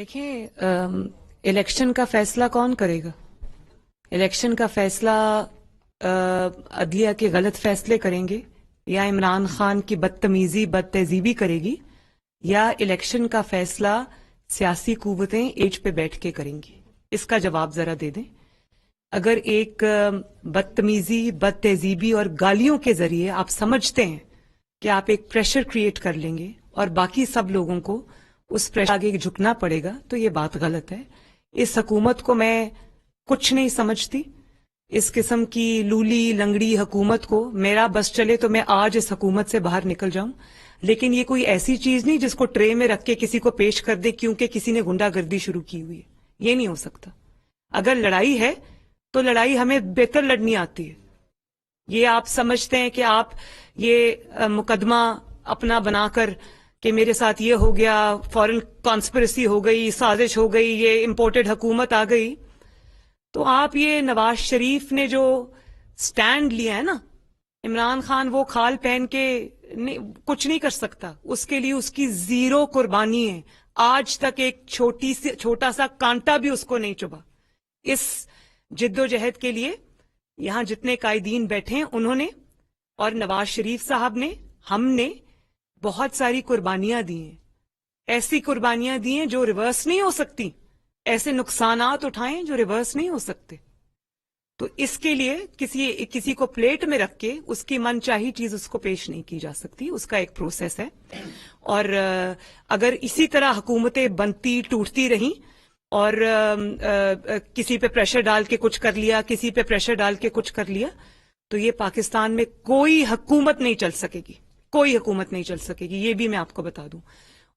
دیکھیں الیکشن کا فیصلہ کون کرے گا؟ الیکشن کا فیصلہ عدلیہ کے غلط فیصلے کریں گے، یا عمران خان کی بدتمیزی بد تہذیبی کرے گی، یا الیکشن کا فیصلہ سیاسی قوتیں ایج پہ بیٹھ کے کریں گی؟ اس کا جواب ذرا دے دیں۔ اگر ایک بدتمیزی بد تہذیبی اور گالیوں کے ذریعے آپ سمجھتے ہیں کہ آپ ایک پریشر کریٹ کر لیں گے اور باقی سب لوگوں کو اس پریشر آگے جھکنا پڑے گا، تو یہ بات غلط ہے۔ اس حکومت کو میں کچھ نہیں سمجھتی، اس قسم کی لولی لنگڑی حکومت کو میرا بس چلے تو میں آج اس حکومت سے باہر نکل جاؤں، لیکن یہ کوئی ایسی چیز نہیں جس کو ٹرے میں رکھ کے کسی کو پیش کر دے کیونکہ کسی نے غنڈہ گردی شروع کی ہوئی ہے۔ یہ نہیں ہو سکتا۔ اگر لڑائی ہے تو لڑائی ہمیں بہتر لڑنی آتی ہے۔ یہ آپ سمجھتے ہیں کہ آپ یہ مقدمہ اپنا بنا کر کہ میرے ساتھ یہ ہو گیا، فورن کانسپریسی ہو گئی، سازش ہو گئی، یہ امپورٹڈ حکومت آ گئی، تو آپ یہ نواز شریف نے جو سٹینڈ لیا ہے نا، عمران خان وہ کھال پہن کے کچھ نہیں کر سکتا، اس کے لیے اس کی زیرو قربانی ہے۔ آج تک ایک چھوٹا سا کانٹا بھی اس کو نہیں چبھا۔ اس جد و جہد کے لیے یہاں جتنے قائدین بیٹھے ہیں انہوں نے اور نواز شریف صاحب نے، ہم نے بہت ساری قربانیاں دی ہیں، ایسی قربانیاں دی ہیں جو ریورس نہیں ہو سکتی، ایسے نقصانات اٹھائیں جو ریورس نہیں ہو سکتے۔ تو اس کے لیے کسی کو پلیٹ میں رکھ کے اس کی من چاہی چیز اس کو پیش نہیں کی جا سکتی، اس کا ایک پروسیس ہے۔ اور اگر اسی طرح حکومتیں بنتی ٹوٹتی رہیں اور کسی پہ پریشر ڈال کے کچھ کر لیا، کسی پہ پریشر ڈال کے کچھ کر لیا، تو یہ پاکستان میں کوئی حکومت نہیں چل سکے گی، کوئی حکومت نہیں چل سکے گی، یہ بھی میں آپ کو بتا دوں۔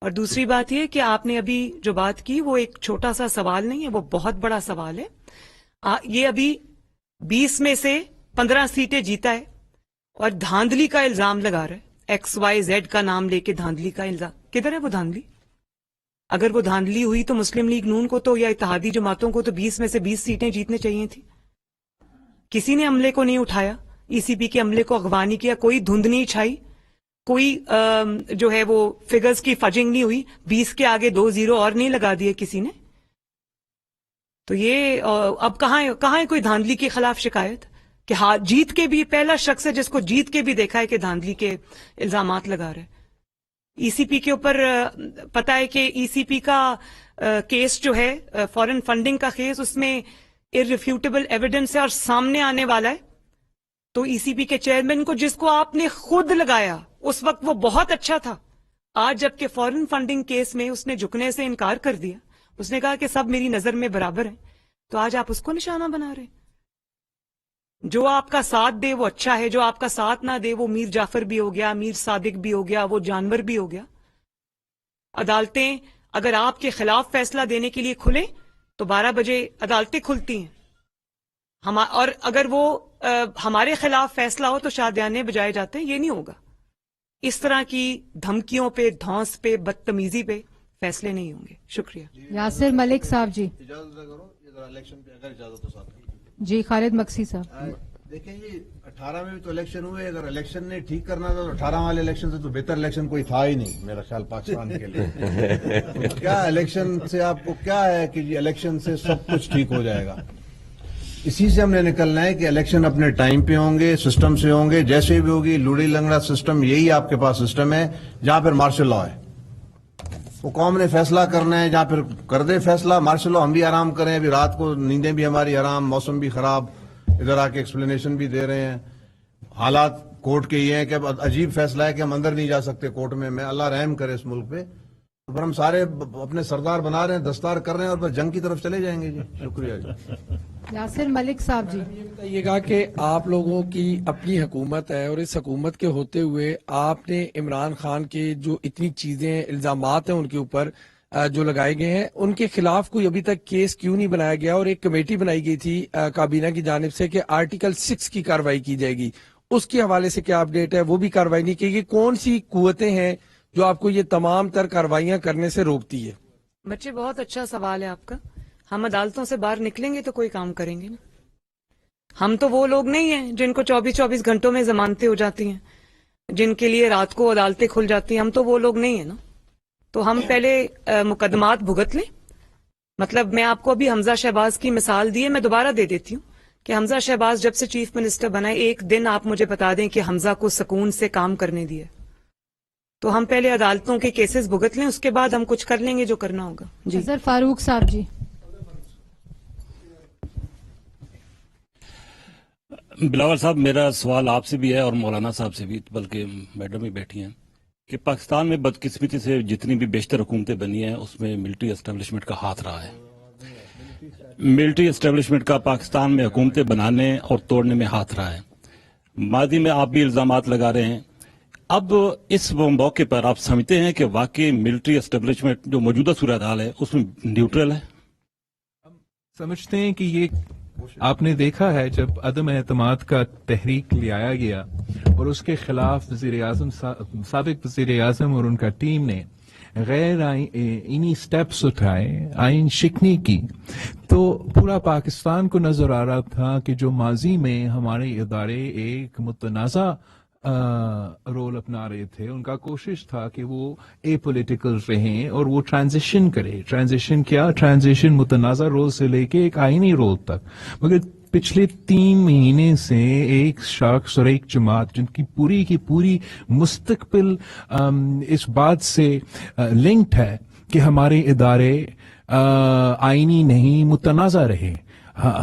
اور دوسری بات یہ کہ آپ نے ابھی جو بات کی وہ ایک چھوٹا سا سوال نہیں ہے، وہ بہت بڑا سوال ہے۔ یہ ابھی 20 میں سے 15 سیٹیں جیتا ہے اور دھاندلی کا الزام لگا رہا ہے، XYZ کا نام لے کے دھاندلی کا الزام۔ کدھر ہے وہ دھاندلی؟ اگر وہ دھاندلی ہوئی تو مسلم لیگ نون کو تو یا اتحادی جماعتوں کو تو 20 میں سے 20 سیٹیں جیتنے چاہیے تھی۔ کسی نے عملے کو نہیں اٹھایا، ECP کے عملے کو اغوا نہیں کیا، کوئی دھند نہیں چھائی، کوئی جو ہے وہ فگرز کی فجنگ نہیں ہوئی، 20 کے آگے 2 0 اور نہیں لگا دیے کسی نے۔ تو یہ اب کہاں ہے کوئی دھاندلی کے خلاف شکایت کہ ہاں جیت کے بھی پہلا شخص ہے جس کو جیت کے بھی دیکھا ہے کہ دھاندلی کے الزامات لگا رہے۔ ECP کے اوپر پتا ہے کہ ECP کا کیس جو ہے فورن فنڈنگ کا کیس، اس میں irrefutable ایویڈنس ہے اور سامنے آنے والا ہے۔ تو ECP کے چیئرمین کو، جس کو آپ نے خود لگایا، اس وقت وہ بہت اچھا تھا، آج جبکہ فورن فنڈنگ کیس میں اس نے جھکنے سے انکار کر دیا، اس نے کہا کہ سب میری نظر میں برابر ہیں، تو آج آپ اس کو نشانہ بنا رہے ہیں۔ جو آپ کا ساتھ دے وہ اچھا ہے، جو آپ کا ساتھ نہ دے وہ میر جعفر بھی ہو گیا، میر صادق بھی ہو گیا، وہ جانور بھی ہو گیا۔ عدالتیں اگر آپ کے خلاف فیصلہ دینے کے لیے کھلیں تو 12 بجے عدالتیں کھلتی ہیں، اور اگر وہ ہمارے خلاف فیصلہ ہو تو شادیانے بجائے جاتے ہیں۔ یہ نہیں ہوگا۔ اس طرح کی دھمکیوں پہ، دھونس پہ، بدتمیزی پہ فیصلے نہیں ہوں گے۔ شکریہ۔ یاسر ملک صاحب جی۔ جی خالد مکسی صاحب۔ دیکھیں یہ 18 میں بھی تو الیکشن ہوئے، اگر الیکشن نے ٹھیک کرنا تھا تو 18 والے الیکشن سے تو بہتر الیکشن کوئی تھا ہی نہیں میرا خیال پاکستان کے لیے۔ کیا الیکشن سے آپ کو کیا ہے کہ جی الیکشن سے سب کچھ ٹھیک ہو جائے گا؟ اسی سے ہم نے نکلنا ہے کہ الیکشن اپنے ٹائم پہ ہوں گے، سسٹم سے ہوں گے، جیسے بھی ہوگی لوڑی لنگڑا سسٹم، یہی آپ کے پاس سسٹم ہے جہاں پھر مارشل لا ہے۔ وہ قوم نے فیصلہ کرنا ہے، جہاں پھر کر دے فیصلہ مارشل لا، ہم بھی آرام کریں، ابھی رات کو نیندیں بھی ہماری حرام، موسم بھی خراب، ادھر آ کے ایکسپلینیشن بھی دے رہے ہیں۔ حالات کورٹ کے یہ ہیں کہ اب عجیب فیصلہ ہے کہ ہم اندر نہیں جا سکتے کورٹ میں اللہ رحم کرے اس ملک پہ، پر ہم سارے اپنے سردار بنا رہے ہیں، دستار کر رہے ہیں اور بس جنگ کی طرف چلے جائیں گے۔ جی شکریہ جی۔ یاسر ملک صاحب جی۔ یہ بتائیے گا کہ آپ لوگوں کی اپنی حکومت ہے اور اس حکومت کے ہوتے ہوئے آپ نے عمران خان کے جو اتنی چیزیں الزامات ہیں ان کے اوپر جو لگائے گئے ہیں، ان کے خلاف کوئی ابھی تک کیس کیوں نہیں بنایا گیا؟ اور ایک کمیٹی بنائی گئی تھی کابینہ کی جانب سے کہ آرٹیکل 6 کی کارروائی کی جائے گی، اس کے حوالے سے کیا اپڈیٹ ہے؟ وہ بھی کارروائی نہیں کی گئی۔ کون سی قوتیں ہیں جو آپ کو یہ تمام تر کاروائیاں کرنے سے روکتی ہے؟ بچے بہت اچھا سوال ہے آپ کا۔ ہم عدالتوں سے باہر نکلیں گے تو کوئی کام کریں گے نا۔ ہم تو وہ لوگ نہیں ہیں جن کو 24 گھنٹوں میں ضمانتیں ہو جاتی ہیں، جن کے لیے رات کو عدالتیں کھل جاتی ہیں، ہم تو وہ لوگ نہیں ہیں نا۔ تو ہم پہلے مقدمات بھگت لیں، مطلب میں آپ کو ابھی حمزہ شہباز کی مثال دی ہے, میں دوبارہ دے دیتی ہوں کہ حمزہ شہباز جب سے چیف منسٹر بنا ہے, ایک دن آپ مجھے بتا دیں کہ حمزہ کو سکون سے کام کرنے دیا. تو ہم پہلے عدالتوں کے کیسز بھگت لیں, اس کے بعد ہم کچھ کر لیں گے جو کرنا ہوگا. جی اظہر فاروق صاحب جی. بلاول صاحب, میرا سوال آپ سے بھی ہے اور مولانا صاحب سے بھی, بلکہ میڈم ہی بیٹھی ہیں, کہ پاکستان میں بدقسمتی سے جتنی بھی بیشتر حکومتیں بنی ہیں اس میں ملٹری اسٹیبلشمنٹ کا ہاتھ رہا ہے. ملٹری اسٹیبلشمنٹ کا پاکستان میں حکومتیں بنانے اور توڑنے میں ہاتھ رہا ہے. ماضی میں آپ بھی الزامات لگا رہے ہیں. اب اس موقع پر آپ سمجھتے ہیں کہ واقعی ملٹری اسٹیبلشمنٹ جو موجودہ صورتحال ہے اس میں نیوٹرل ہے؟ سمجھتے ہیں کہ یہ آپ نے دیکھا ہے جب عدم اعتماد کا تحریک لے آیا گیا اور اس کے خلاف سابق وزیر اعظم اور ان کا ٹیم نے غیر آئینی سٹیپس اٹھائے, آئین شکنی کی, تو پورا پاکستان کو نظر آ رہا تھا کہ جو ماضی میں ہمارے ادارے ایک متنازع رول اپنا رہے تھے, ان کا کوشش تھا کہ وہ اے پولیٹیکل رہیں اور وہ ٹرانزیشن کرے. ٹرانزیشن کیا؟ ٹرانزیشن متنازع رول سے لے کے ایک آئینی رول تک. مگر پچھلے 3 مہینے سے ایک شخص اور ایک جماعت جن کی پوری مستقبل اس بات سے لنکڈ ہے کہ ہمارے ادارے آئینی نہیں متنازع رہے,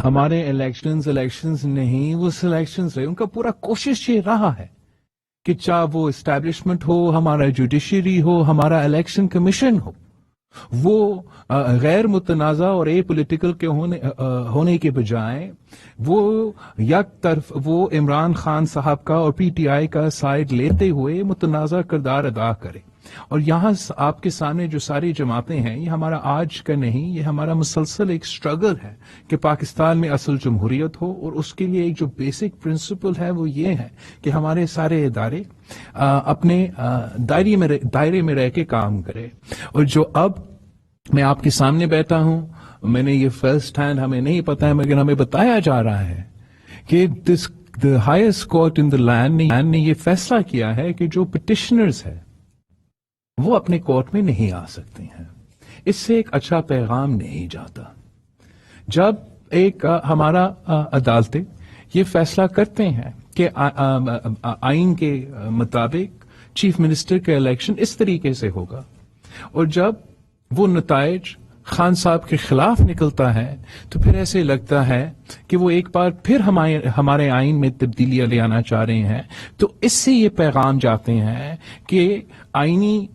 ہمارے الیکشنز نہیں وہ سلیکشنز رہے. ان کا پورا کوشش یہ رہا ہے کہ چاہے وہ اسٹیبلشمنٹ ہو, ہمارا جوڈیشری ہو, ہمارا الیکشن کمیشن ہو, وہ غیر متنازع اور اے پولیٹیکل کے ہونے کے بجائے وہ یک طرف وہ عمران خان صاحب کا اور پی ٹی آئی کا سائڈ لیتے ہوئے متنازع کردار ادا کرے. اور یہاں آپ کے سامنے جو ساری جماعتیں ہیں, یہ ہمارا آج کا نہیں, یہ ہمارا مسلسل ایک سٹرگل ہے کہ پاکستان میں اصل جمہوریت ہو. اور اس کے لیے ایک جو بیسک پرنسپل ہے وہ یہ ہے کہ ہمارے سارے ادارے اپنے دائرے میں رہ کے کام کرے. اور جو اب میں آپ کے سامنے بیٹھا ہوں, میں نے یہ فرسٹ ہینڈ ہمیں نہیں پتا ہے مگر ہمیں بتایا جا رہا ہے کہ the highest court in the land نے یہ فیصلہ کیا ہے کہ جو پٹیشنرز ہے وہ اپنے کورٹ میں نہیں آ سکتے ہیں. اس سے ایک اچھا پیغام نہیں جاتا. جب ایک ہمارا عدالتیں یہ فیصلہ کرتے ہیں کہ آئین کے مطابق چیف منسٹر کا الیکشن اس طریقے سے ہوگا, اور جب وہ نتائج خان صاحب کے خلاف نکلتا ہے تو پھر ایسے لگتا ہے کہ وہ ایک بار پھر ہمارے آئین میں تبدیلیاں لے آنا چاہ رہے ہیں. تو اس سے یہ پیغام جاتے ہیں کہ آئینی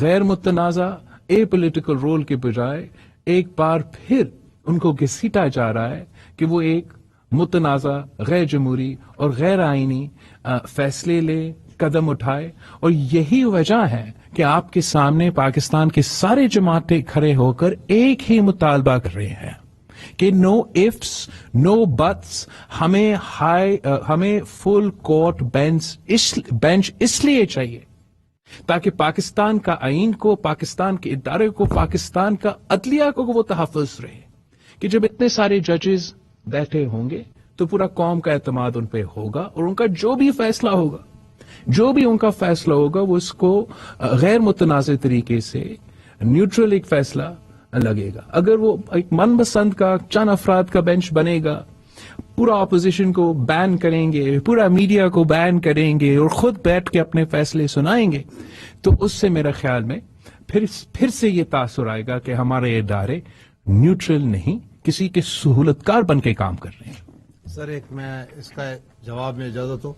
غیر متنازع اے پولیٹیکل رول کے بجائے ایک بار پھر ان کو گھسیٹا جا رہا ہے کہ وہ ایک متنازع غیر جمہوری اور غیر آئینی فیصلے لے, قدم اٹھائے. اور یہی وجہ ہے کہ آپ کے سامنے پاکستان کے سارے جماعتیں کھڑے ہو کر ایک ہی مطالبہ کر رہے ہیں کہ نو ifs نو بٹس, ہمیں فل کورٹ بینچ اس لیے چاہیے تاکہ پاکستان کا آئین کو, پاکستان کے ادارے کو, پاکستان کا عدلیہ کو وہ تحفظ رہے. کہ جب اتنے سارے ججز بیٹھے ہوں گے تو پورا قوم کا اعتماد ان پہ ہوگا, اور ان کا جو بھی فیصلہ ہوگا وہ اس کو غیر متنازع طریقے سے نیوٹرل ایک فیصلہ لگے گا. اگر وہ ایک من پسند کا چند افراد کا بینچ بنے گا, پورا اپوزیشن کو بین کریں گے, پورا میڈیا کو بین کریں گے اور خود بیٹھ کے اپنے فیصلے سنائیں گے, تو اس سے میرا خیال میں پھر سے یہ تاثر آئے گا کہ ہمارے ادارے نیوٹرل نہیں, کسی کے سہولت کار بن کے کام کر رہے ہیں. سر ایک میں اس کا جواب میں اجازت ہو.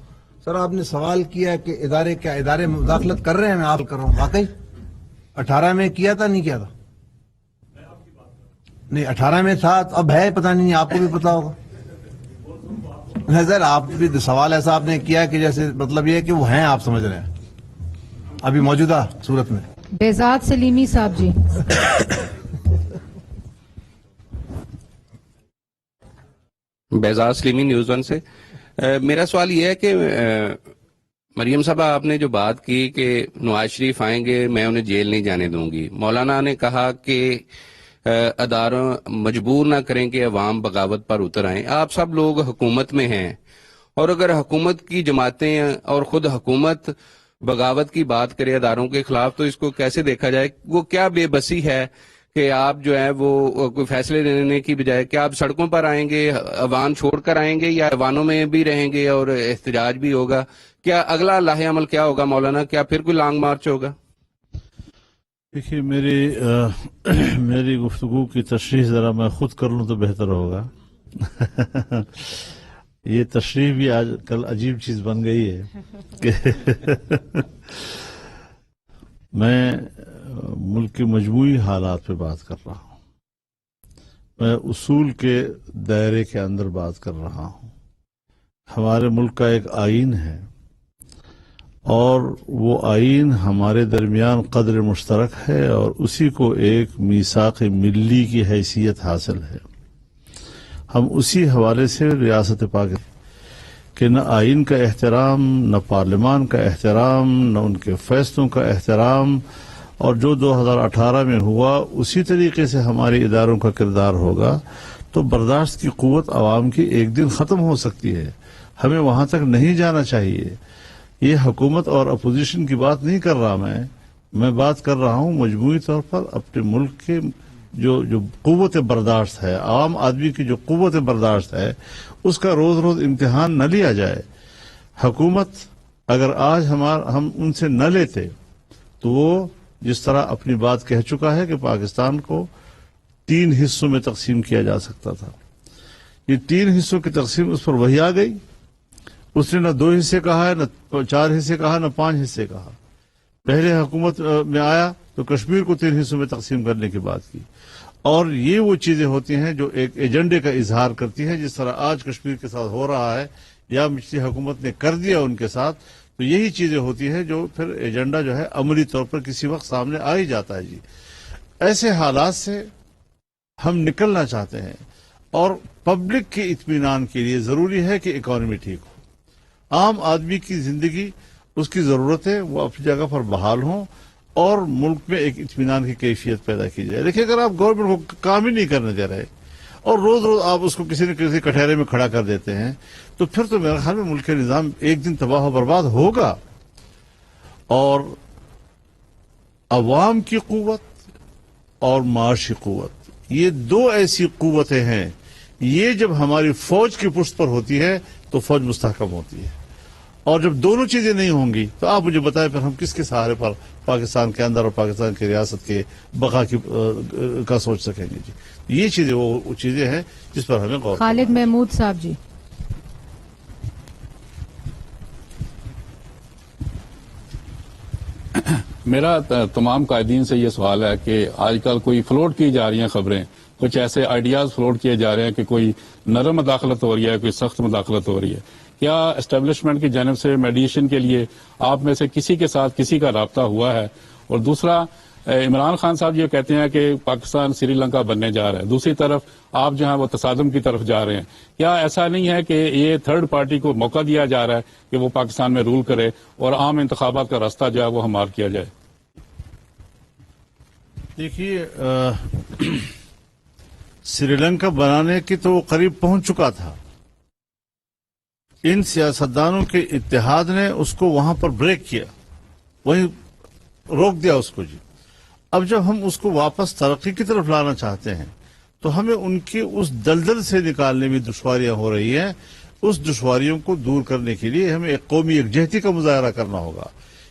سر آپ نے سوال کیا کہ ادارے مداخلت کر رہے ہیں, میں آپ کر رہا ہوں. واقعی 18 میں کیا تھا نہیں کیا تھا؟ نہیں 18 میں تھا, اب ہے پتہ نہیں, آپ کو بھی پتا ہوگا. سر آپ بھی سوال ایسا آپ نے کیا کہ جیسے مطلب یہ کہ وہ ہیں, آپ سمجھ رہے ہیں ابھی موجودہ صورت میں. بہزاد سلیمی صاحب جی. بہزاد سلیمی نیوز 1 سے. میرا سوال یہ ہے کہ مریم صاحبہ آپ نے جو بات کی کہ نواز شریف آئیں گے میں انہیں جیل نہیں جانے دوں گی, مولانا نے کہا کہ اداروں مجبور نہ کریں کہ عوام بغاوت پر اتر آئیں. آپ سب لوگ حکومت میں ہیں, اور اگر حکومت کی جماعتیں اور خود حکومت بغاوت کی بات کرے اداروں کے خلاف تو اس کو کیسے دیکھا جائے؟ وہ کیا بے بسی ہے کہ آپ جو ہے وہ کوئی فیصلے لینے کی بجائے کیا آپ سڑکوں پر آئیں گے, ایوان چھوڑ کر آئیں گے, یا ایوانوں میں بھی رہیں گے اور احتجاج بھی ہوگا؟ کیا اگلا لاہ عمل کیا ہوگا مولانا؟ کیا پھر کوئی لانگ مارچ ہوگا؟ دیکھیے میری گفتگو کی تشریح ذرا میں خود کر لوں تو بہتر ہوگا. یہ تشریح بھی آج کل عجیب چیز بن گئی ہے کہ میں ملک کے مجموعی حالات پہ بات کر رہا ہوں, میں اصول کے دائرے کے اندر بات کر رہا ہوں. ہمارے ملک کا ایک آئین ہے اور وہ آئین ہمارے درمیان قدر مشترک ہے اور اسی کو ایک میثاق ملی کی حیثیت حاصل ہے. ہم اسی حوالے سے ریاست پاکستان کہ نہ آئین کا احترام, نہ پارلیمان کا احترام, نہ ان کے فیصلوں کا احترام, اور جو 2018 میں ہوا اسی طریقے سے ہمارے اداروں کا کردار ہوگا تو برداشت کی قوت عوام کی ایک دن ختم ہو سکتی ہے. ہمیں وہاں تک نہیں جانا چاہیے. یہ حکومت اور اپوزیشن کی بات نہیں کر رہا, میں بات کر رہا ہوں مجموعی طور پر اپنے ملک کے جو قوت برداشت ہے, عام آدمی کی جو قوت برداشت ہے, اس کا روز روز امتحان نہ لیا جائے. حکومت اگر آج ہم ان سے نہ لیتے تو وہ جس طرح اپنی بات کہہ چکا ہے کہ پاکستان کو 3 حصوں میں تقسیم کیا جا سکتا تھا, یہ 3 حصوں کی تقسیم اس پر وہی آ گئی. اس نے نہ 2 حصے کہا ہے, نہ 4 حصے کہا, نہ 5 حصے کہا. پہلے حکومت میں آیا تو کشمیر کو 3 حصوں میں تقسیم کرنے کی بات کی. اور یہ وہ چیزیں ہوتی ہیں جو ایک ایجنڈے کا اظہار کرتی ہیں, جس طرح آج کشمیر کے ساتھ ہو رہا ہے یا پچھلی حکومت نے کر دیا ان کے ساتھ. تو یہی چیزیں ہوتی ہیں جو پھر ایجنڈا جو ہے عملی طور پر کسی وقت سامنے آ ہی جاتا ہے. جی ایسے حالات سے ہم نکلنا چاہتے ہیں اور پبلک کے اطمینان کے لیے ضروری ہے کہ اکانومی ٹھیک ہو, عام آدمی کی زندگی, اس کی ضرورتیں وہ اپنی جگہ پر بحال ہوں اور ملک میں ایک اطمینان کی کیفیت پیدا کی جائے. دیکھیں اگر آپ گورنمنٹ کو کام ہی نہیں کرنے دے رہے اور روز روز آپ اس کو کسی نہ کسی کٹہرے میں کھڑا کر دیتے ہیں تو پھر تو میرے خیال میں ملک کا نظام ایک دن تباہ و برباد ہوگا. اور عوام کی قوت اور معاشی قوت, یہ 2 ایسی قوتیں ہیں, یہ جب ہماری فوج کی پشت پر ہوتی ہے تو فوج مستحکم ہوتی ہے. اور جب دونوں چیزیں نہیں ہوں گی تو آپ مجھے بتائیں پھر ہم کس کے سہارے پر پاکستان کے اندر اور پاکستان کی ریاست کے بقا کا سوچ سکیں گے. جی یہ چیزیں وہ چیزیں ہیں جس پر ہمیں غور. خالد محمود صاحب جی. میرا تمام قائدین سے یہ سوال ہے کہ آج کل کوئی فلوٹ کی جا رہی ہیں خبریں, کچھ ایسے آئیڈیاز فلوٹ کیے جا رہے ہیں کہ کوئی نرم مداخلت ہو رہی ہے, کوئی سخت مداخلت ہو رہی ہے. کیا اسٹیبلشمنٹ کی جانب سے میڈیشن کے لیے آپ میں سے کسی کے ساتھ کسی کا رابطہ ہوا ہے؟ اور دوسرا, عمران خان صاحب یہ کہتے ہیں کہ پاکستان سری لنکا بننے جا رہا ہے, دوسری طرف آپ جو ہیں وہ تصادم کی طرف جا رہے ہیں. کیا ایسا نہیں ہے کہ یہ تھرڈ پارٹی کو موقع دیا جا رہا ہے کہ وہ پاکستان میں رول کرے اور عام انتخابات کا راستہ جو ہے وہ ہموار کیا جائے؟ دیکھیے سری لنکا بنانے کی تو وہ قریب پہنچ چکا تھا, ان سیاستدانوں کے اتحاد نے اس کو وہاں پر بریک کیا, وہیں روک دیا اس کو. جی اب جب ہم اس کو واپس ترقی کی طرف لانا چاہتے ہیں تو ہمیں ان کی اس دلدل سے نکالنے میں دشواریاں ہو رہی ہیں. اس دشواریوں کو دور کرنے کے لیے ہمیں ایک قومی یکجہتی کا مظاہرہ کرنا ہوگا.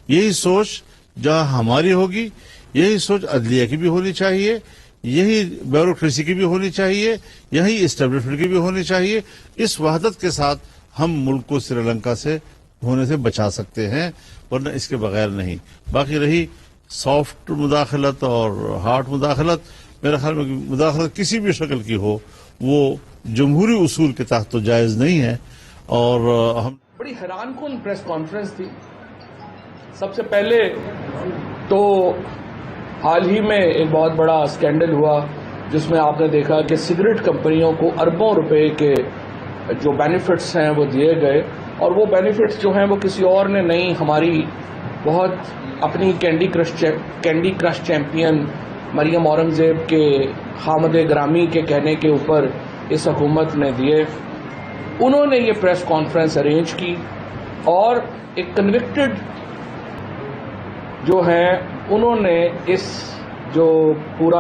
یہی سوچ جہاں ہماری ہوگی, یہی سوچ عدلیہ کی بھی ہونی چاہیے, یہی بیوروکریسی کی بھی ہونی چاہیے, یہی اسٹیبلشمنٹ کی بھی ہونی چاہیے. اس وحدت کے ساتھ ہم ملک کو سری لنکا سے ہونے سے بچا سکتے ہیں, ورنہ اس کے بغیر نہیں. باقی رہی سافٹ مداخلت اور ہارڈ مداخلت, میرے خیال میں مداخلت کسی بھی شکل کی ہو وہ جمہوری اصول کے تحت تو جائز نہیں ہے. اور ہم بڑی حیران کن پریس کانفرنس تھی. سب سے پہلے تو حال ہی میں ایک بہت بڑا اسکینڈل ہوا جس میں آپ نے دیکھا کہ سگریٹ کمپنیوں کو اربوں روپے کے جو بینیفٹس ہیں وہ دیے گئے, اور وہ بینیفٹس جو ہیں وہ کسی اور نے نہیں, ہماری بہت اپنی candy crush champion Maryam Aurangzeb کے خامد گرامی کے کہنے کے اوپر اس حکومت نے دیے. انہوں نے یہ پریس کانفرنس ارینج کی اور ایک کنوکٹڈ جو ہیں انہوں نے اس جو پورا